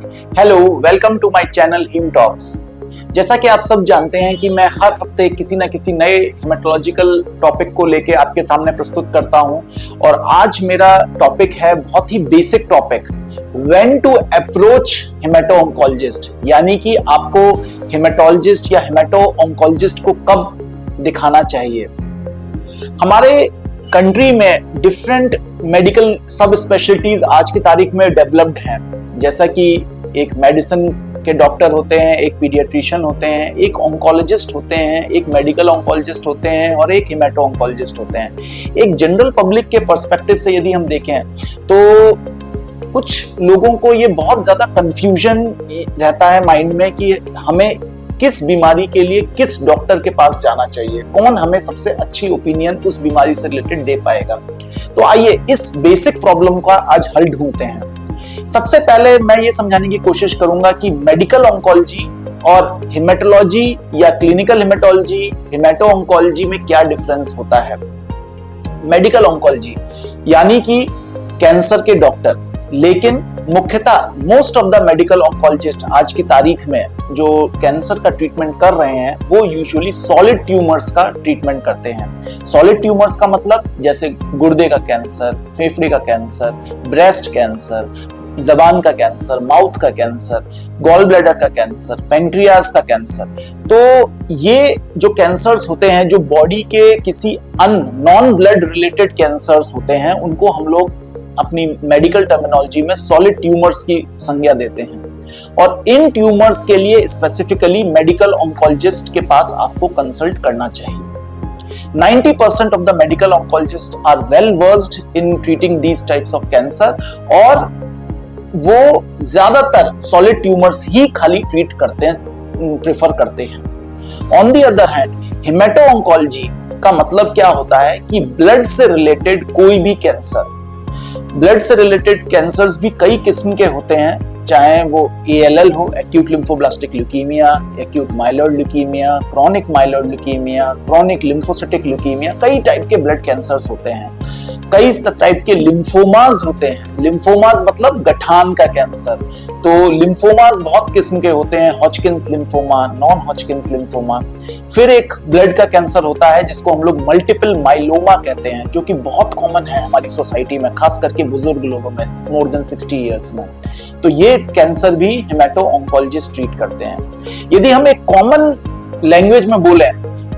Hello, welcome to my channel him talks. जैसा कि आप सब जानते हैं कि मैं हर हफ्ते किसी न किसी नए हेमेटोलॉजिकल टॉपिक को लेके आपके सामने प्रस्तुत करता हूं और आज मेरा टॉपिक है बहुत ही basic topic, when to approach haemato oncologist, यानी कि आपको हेमेटोलॉजिस्ट या हेमेटो ऑन्कोलॉजिस्ट को कब दिखाना चाहिए। हमारे कंट्री में डिफरेंट मेडिकल सब स्पेशलिटीज आज की तारीख में डेवलप्ड हैं, जैसा कि एक मेडिसिन के डॉक्टर होते हैं, एक पीडियाट्रिशियन होते हैं, एक ऑन्कोलॉजिस्ट होते हैं, एक मेडिकल ऑन्कोलॉजिस्ट होते हैं और एक हेमेटो ऑन्कोलॉजिस्ट होते हैं। एक जनरल पब्लिक के पर्सपेक्टिव से यदि हम देखें तो कुछ लोगों को ये बहुत ज्यादा कंफ्यूजन रहता है माइंड में कि हमें किस बीमारी के लिए किस डॉक्टर के पास जाना चाहिए, कौन हमें सबसे अच्छी ओपिनियन उस बीमारी से रिलेटेड दे पाएगा। तो आइए इस बेसिक प्रॉब्लम का आज हल ढूंढते हैं। सबसे पहले मैं ये समझाने की कोशिश करूंगा कि मेडिकल ऑन्कोलॉजी और हेमेटोलॉजी या क्लिनिकल हेमेटोलॉजी, हेमेटो ऑन्कोलॉजी में क्या डिफरेंस होता है। मेडिकल ऑन्कोलॉजी यानी कि कैंसर के डॉक्टर, लेकिन मुख्यतः most of the medical oncologist आज की तारीख में जो कैंसर का ट्रीटमेंट कर रहे हैं वो यूजुअली सॉलिड ट्यूमर्स का ट्रीटमेंट करते हैं। सॉलिड ट्यूमर्स का मतलब जैसे गुर्दे का कैंसर, फेफड़े का कैंसर, ब्रेस्ट कैंसर, जबान का कैंसर, माउथ का कैंसर, गॉल ब्लैडर का कैंसर, पेंक्रियाज का कैंसर। तो ये जो कैंसर्स होते हैं, जो बॉडी के किसी नॉन ब्लड रिलेटेड कैंसर्स होते हैं, उनको हम लोग अपनी मेडिकल टर्मिनोलॉजी में सॉलिड ट्यूमर्स की संज्ञा देते हैं। और इन ट्यूमर्स के लिए स्पेसिफिकली मेडिकल ऑन्कोलॉजिस्ट के पास आपको कंसल्ट करना चाहिए। 90% of the medical oncologists are well versed in treating these types of cancer और वो ज्यादातर सॉलिड ट्यूमर्स ही खाली ट्रीट करते हैं, प्रेफर करते हैं। On the other hand haemato oncology का मतलब क्या होता है कि ब्लड से रिलेटेड कोई भी कैंसर, ब्लड से रिलेटेड कैंसर्स भी कई किस्म के होते हैं, चाहे वो ALL हो, acute lymphoblastic leukaemia, acute myeloid leukaemia, chronic myeloid leukaemia, chronic lymphocytic leukaemia, कई टाइप के ब्लड कैंसर्स होते हैं। कई टाइप के लिम्फोमास होते हैं। लिम्फोमास मतलब गठान का कैंसर। तो लिम्फोमास बहुत किस्म के होते हैं, हॉजकिंस लिम्फोमा, नॉन हॉजकिंस लिम्फोमा। फिर एक ब्लड का कैंसर होता है जिसको हम लोग मल्टीपल माइलोमा कहते हैं, जो कि बहुत कॉमन है हमारी सोसाइटी में, खास करके बुजुर्ग लोगों में, मोर देन 60 इयर्स में। तो ये कैंसर भी हेमेटो ऑन्कोलॉजिस्ट ट्रीट करते हैं। यदि हम एक कॉमन लैंग्वेज में बोले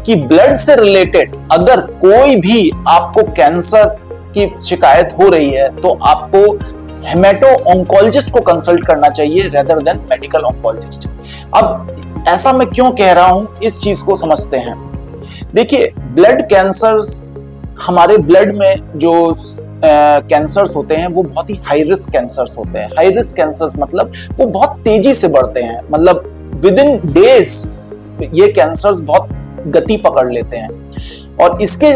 कि ब्लड से रिलेटेड अगर कोई भी आपको कैंसर की शिकायत हो रही है तो आपको हेमेटो ऑन्कोलॉजिस्ट को कंसल्ट करना चाहिए रेदर देन मेडिकल ऑन्कोलॉजिस्ट। अब ऐसा मैं क्यों कह रहा हूं, इस चीज को समझते हैं। देखिए, ब्लड कैंसर्स, हमारे ब्लड में जो कैंसर्स होते हैं वो बहुत ही हाई रिस्क कैंसर्स होते हैं। हाई रिस्क कैंसर्स मतलब वो बहुत तेजी से बढ़ते हैं, मतलब विद इन डेज ये कैंसर्स बहुत गति पकड़ लेते हैं। और इसके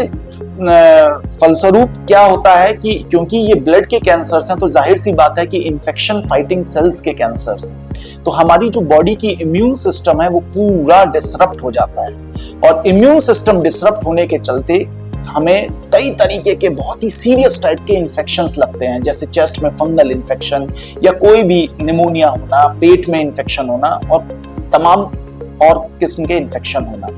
फलस्वरूप क्या होता है कि क्योंकि ये ब्लड के कैंसर्स हैं तो जाहिर सी बात है कि इन्फेक्शन फाइटिंग सेल्स के कैंसर, तो हमारी जो बॉडी की इम्यून सिस्टम है वो पूरा डिसरप्ट हो जाता है। और इम्यून सिस्टम डिसरप्ट होने के चलते हमें कई तरीके के बहुत ही सीरियस टाइप के इन्फेक्शंस लगते हैं, जैसे चेस्ट में फंगल इन्फेक्शन या कोई भी निमोनिया होना, पेट में इन्फेक्शन होना और तमाम और किस्म के इन्फेक्शन होना।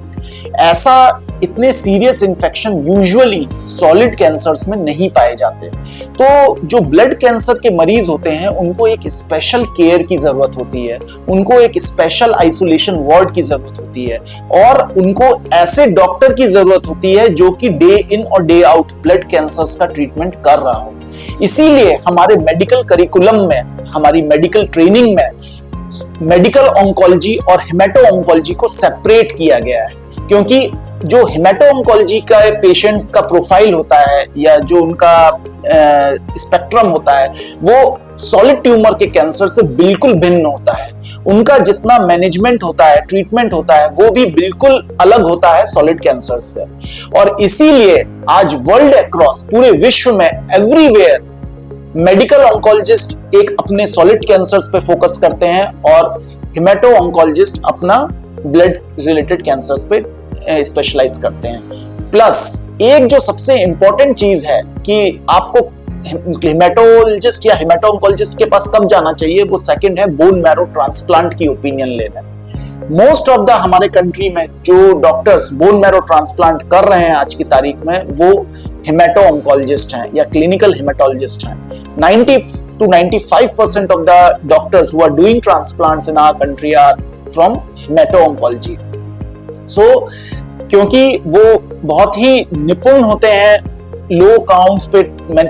ऐसा इतने serious infection usually solid cancers में नहीं पाए जाते। तो जो ब्लड कैंसर के मरीज होते हैं उनको एक स्पेशल केयर की जरूरत होती है, उनको एक स्पेशल आइसोलेशन वार्ड की जरूरत होती है और उनको ऐसे डॉक्टर की जरूरत होती है जो कि डे इन और डे आउट ब्लड कैंसर्स का ट्रीटमेंट कर रहा हो। इसीलिए हमारे मेडिकल करिकुलम में, हमारी मेडिकल ट्रेनिंग में मेडिकल ऑन्कोलॉजी और हेमेटो ऑन्कोलॉजी को सेपरेट किया गया है, क्योंकि जो हेमेटो ऑन्कोलॉजी का पेशेंट्स का प्रोफाइल होता है या जो उनका स्पेक्ट्रम होता है वो सॉलिड ट्यूमर के कैंसर से बिल्कुल भिन्न होता है। उनका जितना मैनेजमेंट होता है, ट्रीटमेंट होता है, वो भी बिल्कुल अलग होता है सॉलिड कैंसर से। और इसीलिए आज वर्ल्ड अक्रॉस, पूरे विश्व में, एवरीवेयर मेडिकल ऑन्कोलॉजिस्ट एक अपने सॉलिड कैंसर्स पे फोकस करते हैं और हेमेटो ऑन्कोलॉजिस्ट अपना ब्लड रिलेटेड कैंसर्स पे स्पेशलाइज करते हैं। प्लस एक जो सबसे इंपॉर्टेंट चीज है कि आपको हेमेटोलॉजिस्ट या हेमेटो-ऑन्कोलॉजिस्ट के पास कब जाना चाहिए, वो सेकंड है बोन मैरो ट्रांसप्लांट की ओपिनियन लेना। मोस्ट ऑफ द हमारे कंट्री में जो डॉक्टर्स बोन मैरो ट्रांसप्लांट कर रहे हैं आज की तारीख में, वो हेमेटो-ऑन्कोलॉजिस्ट हैं या क्लिनिकल हेमेटोलॉजिस्ट हैं। 90 to 95% of the doctors who are doing transplants in our country are from hemato-oncology. So, क्योंकि वो बहुत ही निपुण होते हैं लो काउंट्स पे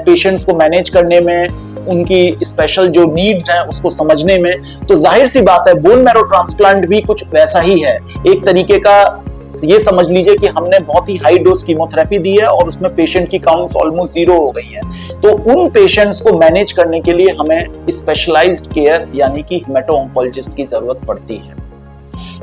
पेशेंट्स को मैनेज करने में, उनकी स्पेशल जो नीड्स हैं उसको समझने में, तो जाहिर सी बात है बोन मैरो ट्रांसप्लांट भी कुछ वैसा ही है। एक तरीके का ये समझ लीजिए कि हमने बहुत ही हाई डोज कीमोथेरेपी दी है और उसमें पेशेंट की काउंट्स ऑलमोस्ट 0 हो गई हैं। तो उन पेशेंट्स को मैनेज करने के लिए हमें स्पेशलाइज्ड केयर यानी कि हेमेटो-ऑन्कोलॉजिस्ट की जरूरत पड़ती है।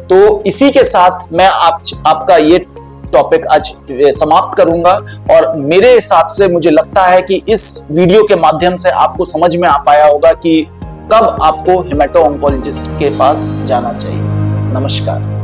तो इसी के साथ मैं आपका ये टॉपिक आज समाप्त करूंगा, और मेरे हिसाब से मुझे लगता है कि इस वीडियो के माध्यम से आपको समझ में आ पाया होगा कि कब आपको हेमेटो-ऑन्कोलॉजिस्ट के पास जाना चाहिए। नमस्कार।